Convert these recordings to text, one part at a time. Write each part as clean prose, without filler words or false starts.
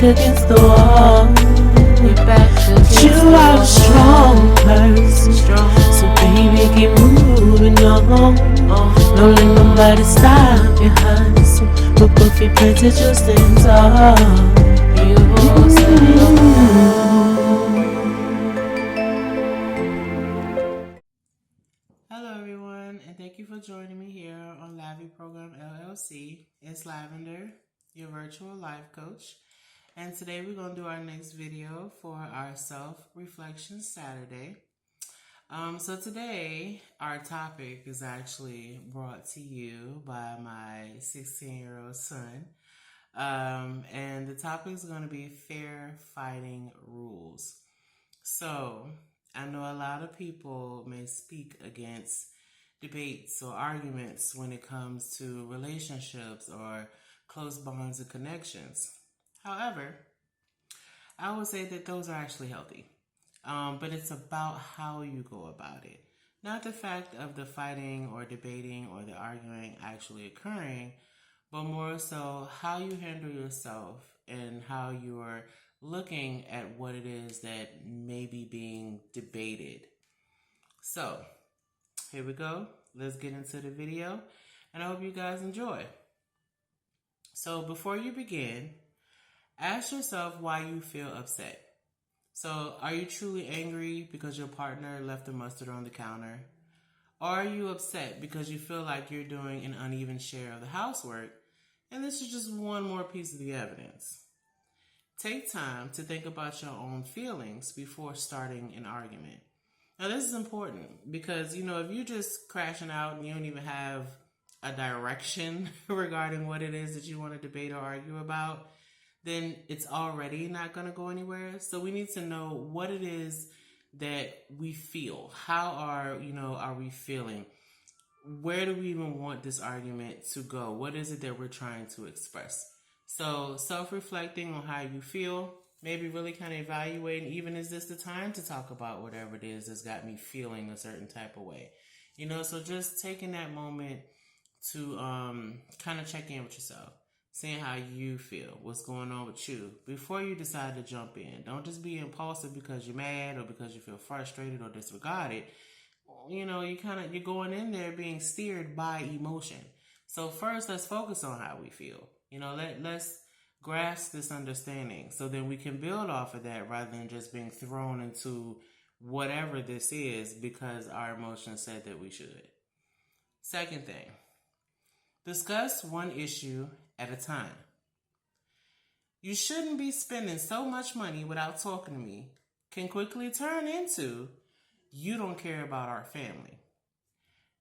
against the wall. But you are a strong person, so baby keep moving on. Don't let nobody stop you, honey. So look up your pants and just stand tall. You won't stay alone. Hello everyone, and thank you for joining me here on LAVI Program LLC. It's Lavender, your virtual life coach. And today we're going to do our next video for our Self-Reflection Saturday. So today, our topic is actually brought to you by my 16-year-old son. And the topic is going to be fair fighting rules. So I know a lot of people may speak against debates or arguments when it comes to relationships or close bonds and connections. However, I would say that those are actually healthy. But it's about how you go about it. Not the fact of the fighting or debating or the arguing actually occurring, but more so how you handle yourself and how you are looking at what it is that may be being debated. So, here we go. Let's get into the video, and I hope you guys enjoy. So, before you begin, ask yourself why you feel upset. So, are you truly angry because your partner left the mustard on the counter? Or are you upset because you feel like you're doing an uneven share of the housework, and this is just one more piece of the evidence? Take time to think about your own feelings before starting an argument. Now, this is important because, if you're just crashing out and you don't even have a direction regarding what it is that you want to debate or argue about, then it's already not going to go anywhere. So we need to know what it is that we feel. How are we feeling? Where do we even want this argument to go? What is it that we're trying to express? So self-reflecting on how you feel, maybe really kind of evaluating, even is this the time to talk about whatever it is that's got me feeling a certain type of way? So just taking that moment to kind of check in with yourself, seeing how you feel, what's going on with you before you decide to jump in. Don't just be impulsive because you're mad or because you feel frustrated or disregarded. You're going in there being steered by emotion. So first, let's focus on how we feel. Let's grasp this understanding so then we can build off of that rather than just being thrown into whatever this is because our emotions said that we should. Second thing, discuss one issue at a time. You shouldn't be spending so much money without talking to me can quickly turn into you don't care about our family.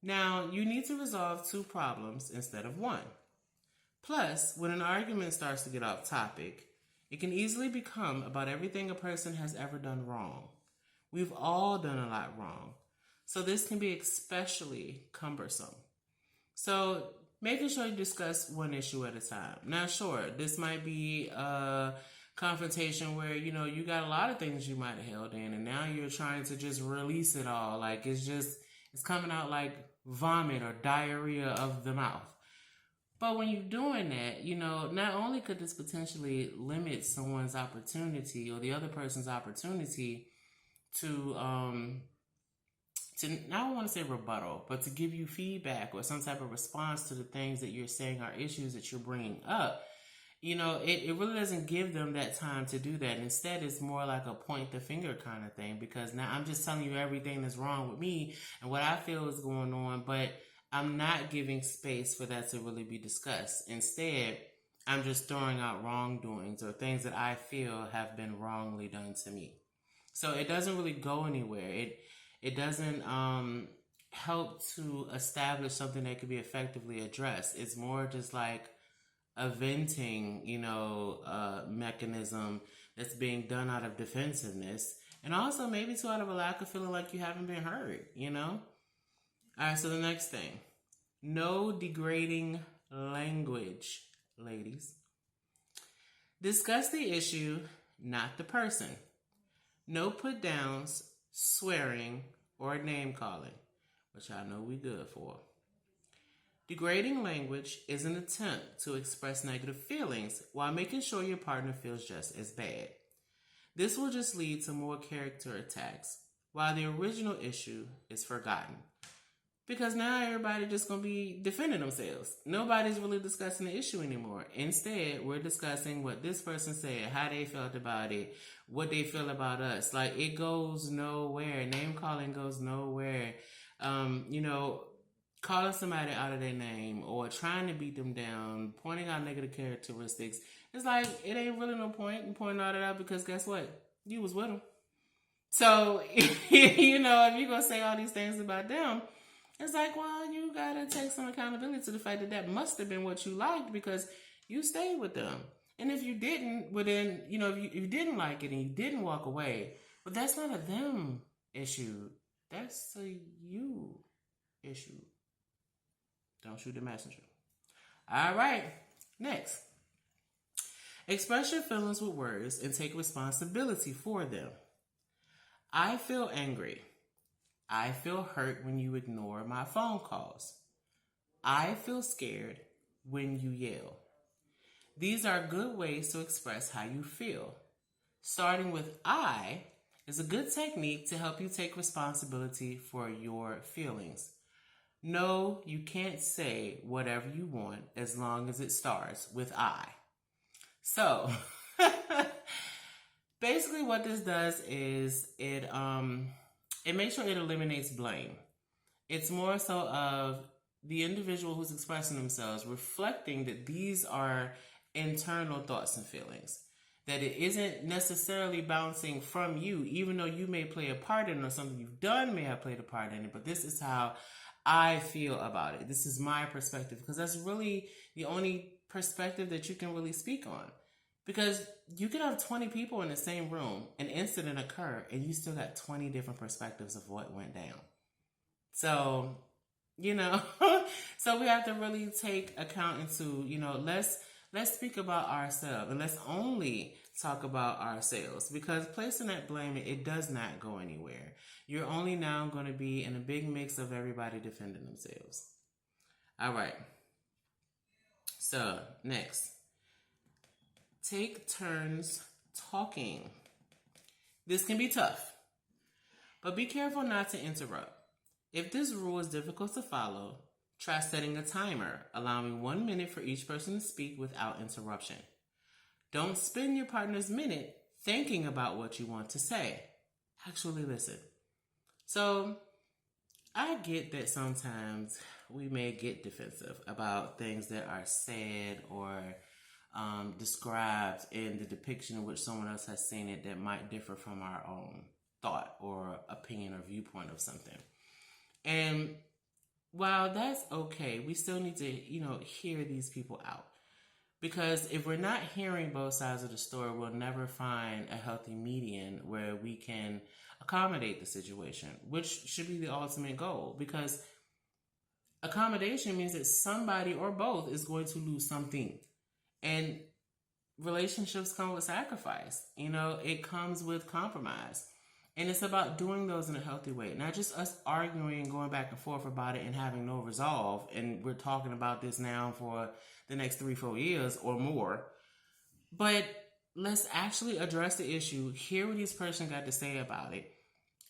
Now, you need to resolve two problems instead of one. Plus, when an argument starts to get off topic, it can easily become about everything a person has ever done wrong. We've all done a lot wrong, so this can be especially cumbersome. So, making sure you discuss one issue at a time. Now, sure, this might be a confrontation where, you got a lot of things you might have held in, and now you're trying to just release it all. Like, it's coming out like vomit or diarrhea of the mouth. But when you're doing that, not only could this potentially limit someone's opportunity or the other person's opportunity to I don't want to say rebuttal, but to give you feedback or some type of response to the things that you're saying are issues that you're bringing up, it really doesn't give them that time to do that. Instead, it's more like a point the finger kind of thing, because now I'm just telling you everything that's wrong with me and what I feel is going on, but I'm not giving space for that to really be discussed. Instead, I'm just throwing out wrongdoings or things that I feel have been wrongly done to me. So it doesn't really go anywhere. It doesn't help to establish something that could be effectively addressed. It's more just like a venting, mechanism that's being done out of defensiveness, and also maybe too out of a lack of feeling like you haven't been heard, All right, so the next thing, no degrading language, ladies. Discuss the issue, not the person. No put downs, swearing, or name calling, which I know we good for. Degrading language is an attempt to express negative feelings while making sure your partner feels just as bad. This will just lead to more character attacks, while the original issue is forgotten. Because now everybody just going to be defending themselves. Nobody's really discussing the issue anymore. Instead, we're discussing what this person said, how they felt about it, what they feel about us. Like, it goes nowhere. Name calling goes nowhere. Calling somebody out of their name or trying to beat them down, pointing out negative characteristics. It's like, it ain't really no point in pointing all that out because guess what? You was with them. So, if you're going to say all these things about them, it's like, well, you got to take some accountability to the fact that must have been what you liked because you stayed with them. And if you didn't, well then, if you didn't like it and you didn't walk away, but that's not a them issue. That's a you issue. Don't shoot the messenger. All right. Next. Express your feelings with words and take responsibility for them. I feel angry. I feel hurt when you ignore my phone calls. I feel scared when you yell. These are good ways to express how you feel. Starting with I is a good technique to help you take responsibility for your feelings. No, you can't say whatever you want as long as it starts with I. So, basically what this does is it makes sure it eliminates blame. It's more so of the individual who's expressing themselves reflecting that these are internal thoughts and feelings. That it isn't necessarily bouncing from you, even though you may play a part in it or something you've done may have played a part in it, but this is how I feel about it. This is my perspective, because that's really the only perspective that you can really speak on. Because you could have 20 people in the same room, an incident occur, and you still got 20 different perspectives of what went down. So, so we have to really take account into, let's speak about ourselves and let's only talk about ourselves, because placing that blame, it does not go anywhere. You're only now going to be in a big mix of everybody defending themselves. All right. So next, take turns talking. This can be tough, but be careful not to interrupt. If this rule is difficult to follow, try setting a timer, allowing 1 minute for each person to speak without interruption. Don't spend your partner's minute thinking about what you want to say. Actually listen. So, I get that sometimes we may get defensive about things that are said or described in the depiction in which someone else has seen it that might differ from our own thought or opinion or viewpoint of something. And while that's okay, we still need to, hear these people out. Because if we're not hearing both sides of the story, we'll never find a healthy median where we can accommodate the situation, which should be the ultimate goal. Because accommodation means that somebody or both is going to lose something. And relationships come with sacrifice. It comes with compromise. And it's about doing those in a healthy way. Not just us arguing and going back and forth about it and having no resolve. And we're talking about this now for the next 3-4 years or more. But let's actually address the issue. Hear what this person got to say about it.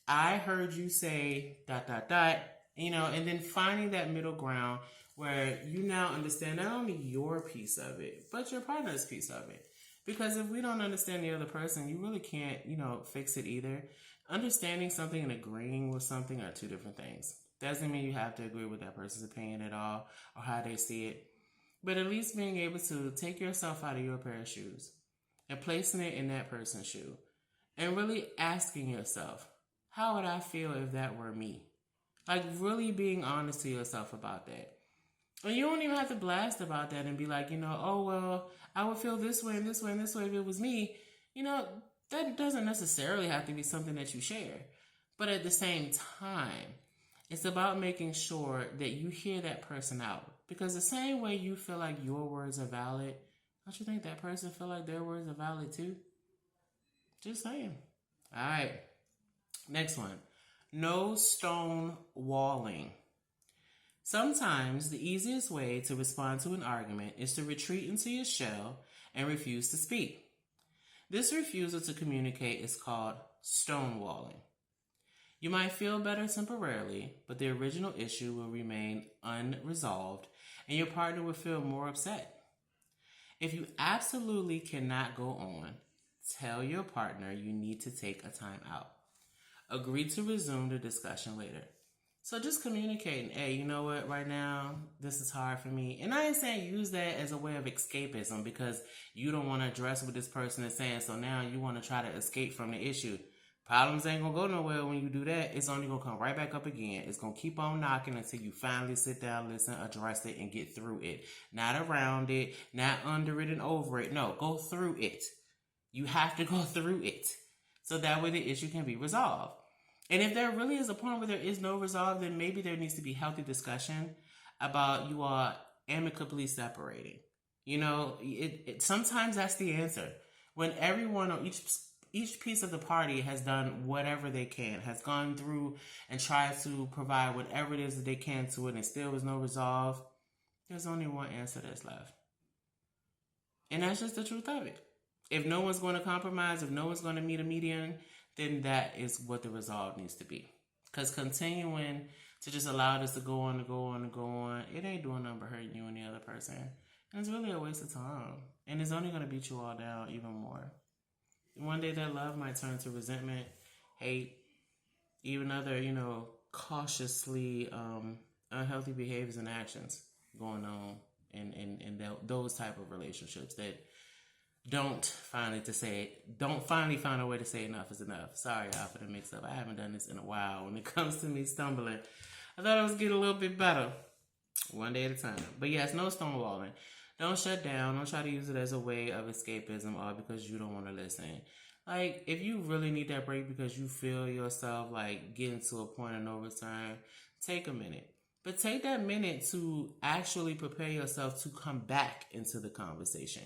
I heard you say ... and then finding that middle ground where you now understand not only your piece of it, but your partner's piece of it. Because if we don't understand the other person, you really can't, fix it either. Understanding something and agreeing with something are two different things. Doesn't mean you have to agree with that person's opinion at all or how they see it. But at least being able to take yourself out of your pair of shoes and placing it in that person's shoe. And really asking yourself, how would I feel if that were me? Like really being honest to yourself about that. And you don't even have to blast about that and be like, oh, well, I would feel this way and this way and this way if it was me. That doesn't necessarily have to be something that you share. But at the same time, it's about making sure that you hear that person out. Because the same way you feel like your words are valid, don't you think that person feel like their words are valid too? Just saying. All right. Next one. No stone walling. Sometimes the easiest way to respond to an argument is to retreat into your shell and refuse to speak. This refusal to communicate is called stonewalling. You might feel better temporarily, but the original issue will remain unresolved and your partner will feel more upset. If you absolutely cannot go on, tell your partner you need to take a time out. Agree to resume the discussion later. So just communicating, hey, you know what, right now, this is hard for me. And I ain't saying use that as a way of escapism because you don't want to address what this person is saying. So now you want to try to escape from the issue. Problems ain't going to go nowhere when you do that. It's only going to come right back up again. It's going to keep on knocking until you finally sit down, listen, address it, and get through it. Not around it, not under it and over it. No, go through it. You have to go through it. So that way the issue can be resolved. And if there really is a point where there is no resolve, then maybe there needs to be healthy discussion about you all amicably separating. You know, sometimes that's the answer. When everyone or each piece of the party has done whatever they can, has gone through and tried to provide whatever it is that they can to it, and still is no resolve, there's only one answer that's left. And that's just the truth of it. If no one's going to compromise, if no one's going to meet a median, then that is what the resolve needs to be. Because continuing to just allow this to go on and go on and go on, it ain't doing nothing but hurting you and the other person. And it's really a waste of time. And it's only going to beat you all down even more. One day that love might turn to resentment, hate, even other, cautiously unhealthy behaviors and actions going on in those type of relationships that don't finally find a way to say enough is enough. Sorry, y'all, for the mix up. I haven't done this in a while. When it comes to me stumbling, I thought I was getting a little bit better, one day at a time. But yes, no stonewalling. Don't shut down. Don't try to use it as a way of escapism or because you don't want to listen. Like, if you really need that break because you feel yourself like getting to a point of no return, take a minute. But take that minute to actually prepare yourself to come back into the conversation.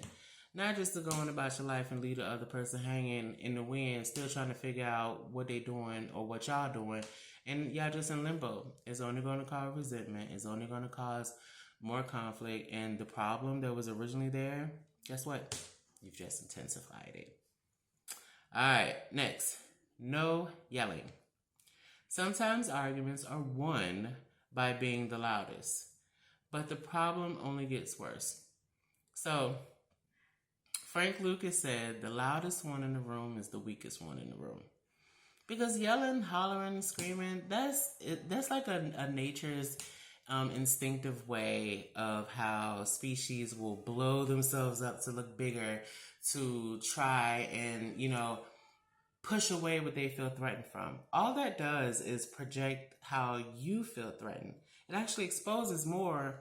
Not just to go on about your life and leave the other person hanging in the wind, still trying to figure out what they're doing or what y'all doing. And y'all just in limbo. It's only going to cause resentment. It's only going to cause more conflict. And the problem that was originally there, guess what? You've just intensified it. All right, next. No yelling. Sometimes arguments are won by being the loudest. But the problem only gets worse. So, Frank Lucas said the loudest one in the room is the weakest one in the room. Because yelling, hollering, screaming, that's like a nature's instinctive way of how species will blow themselves up to look bigger, to try and, push away what they feel threatened from. All that does is project how you feel threatened. It actually exposes more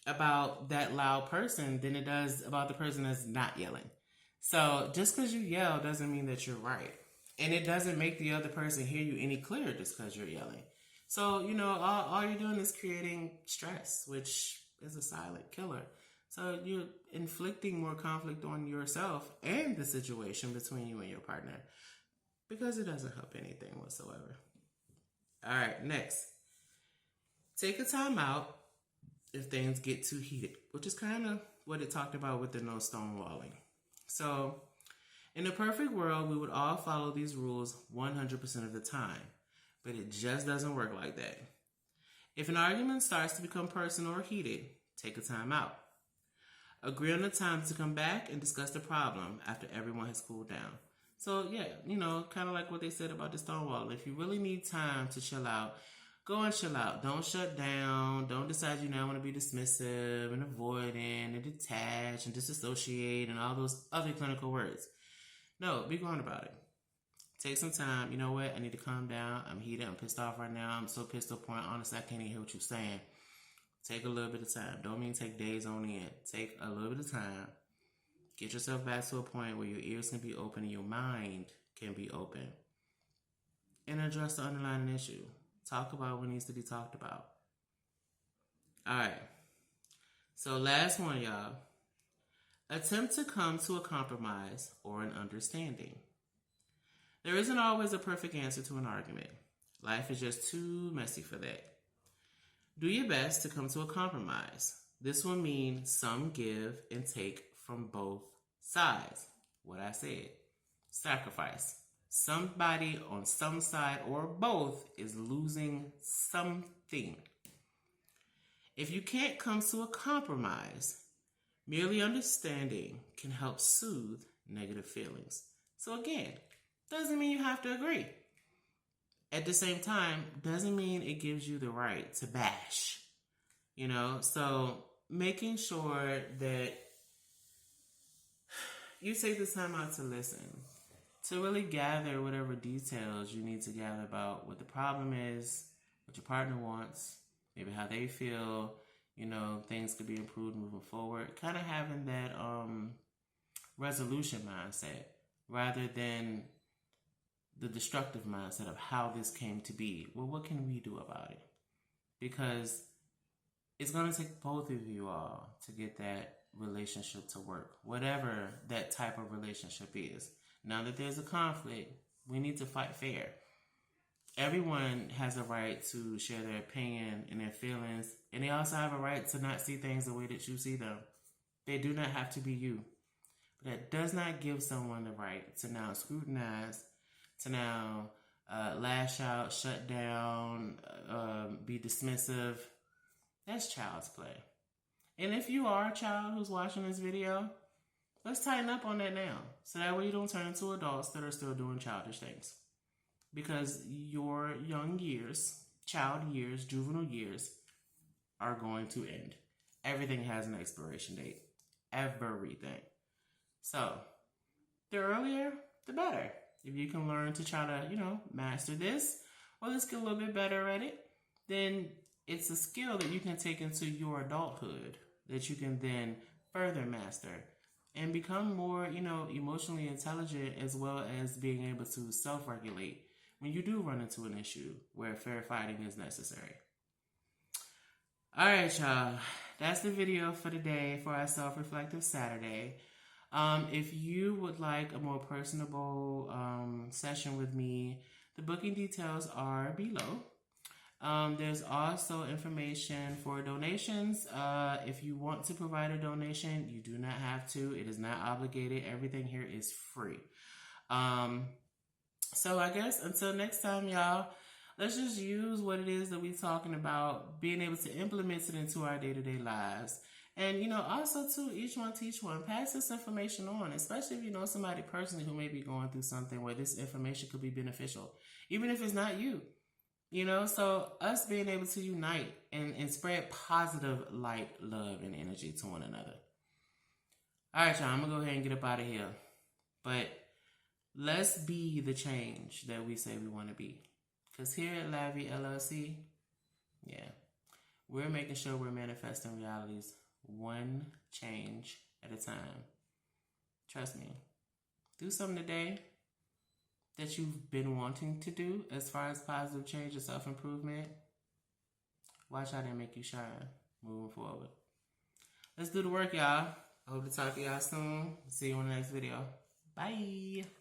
about that loud person than it does about the person that's not yelling. So just because you yell doesn't mean that you're right. And it doesn't make the other person hear you any clearer just because you're yelling. So, all you're doing is creating stress, which is a silent killer. So you're inflicting more conflict on yourself and the situation between you and your partner because it doesn't help anything whatsoever. All right, next. Take a time out if things get too heated, which is kind of what it talked about with the no stonewalling. So, in a perfect world, we would all follow these rules 100% of the time, but it just doesn't work like that. If an argument starts to become personal or heated, take a time out. Agree on the time to come back and discuss the problem after everyone has cooled down. So, yeah, kind of like what they said about the stonewall. If you really need time to chill out, go and chill out. Don't shut down. Don't decide you now want to be dismissive and avoidant and detach and disassociate and all those other clinical words. No, be going about it. Take some time. You know what? I need to calm down. I'm heated. I'm pissed off right now. I'm so pissed to the point, honestly, I can't even hear what you're saying. Take a little bit of time. Don't mean take days on end. Take a little bit of time. Get yourself back to a point where your ears can be open and your mind can be open. And address the underlying issue. Talk about what needs to be talked about. All right. So last one, y'all. Attempt to come to a compromise or an understanding. There isn't always a perfect answer to an argument. Life is just too messy for that. Do your best to come to a compromise. This will mean some give and take from both sides. What I said, sacrifice. Somebody on some side or both is losing something. If you can't come to a compromise, merely understanding can help soothe negative feelings. So again, doesn't mean you have to agree. At the same time, doesn't mean it gives you the right to bash. So making sure that you take this time out to listen, to really gather whatever details you need to gather about what the problem is, what your partner wants, maybe how they feel, things could be improved moving forward. Kind of having that resolution mindset rather than the destructive mindset of how this came to be. Well, what can we do about it? Because it's going to take both of you all to get that relationship to work, whatever that type of relationship is. Now that there's a conflict, we need to fight fair. Everyone has a right to share their opinion and their feelings, and they also have a right to not see things the way that you see them. They do not have to be you. But that does not give someone the right to now scrutinize, to now lash out, shut down, be dismissive. That's child's play. And if you are a child who's watching this video, let's tighten up on that now. So that way you don't turn into adults that are still doing childish things. Because your young years, child years, juvenile years are going to end. Everything has an expiration date. Everything. So the earlier, the better. If you can learn to try to, master this, or let's get a little bit better at it, then it's a skill that you can take into your adulthood that you can then further master and become more, emotionally intelligent, as well as being able to self-regulate when you do run into an issue where fair fighting is necessary. All right, y'all. That's the video for today for our Self-Reflective Saturday. If you would like a more personable session with me, the booking details are below. There's also information for donations. If you want to provide a donation, you do not have to. It is not obligated. Everything here is free. So I guess until next time, y'all, let's just use what it is that we're talking about, being able to implement it into our day-to-day lives. And, also, too, each one teach one. Pass this information on, especially if you know somebody personally who may be going through something where this information could be beneficial, even if it's not you. So us being able to unite and spread positive light, love, and energy to one another. All right, y'all, I'm going to go ahead and get up out of here. But let's be the change that we say we want to be. Because here at LAVI LLC, we're making sure we're manifesting realities one change at a time. Trust me. Do something today that you've been wanting to do as far as positive change and self-improvement. Watch how they make you shine moving forward. Let's do the work, y'all. I hope to talk to y'all soon. See you in the next video. Bye.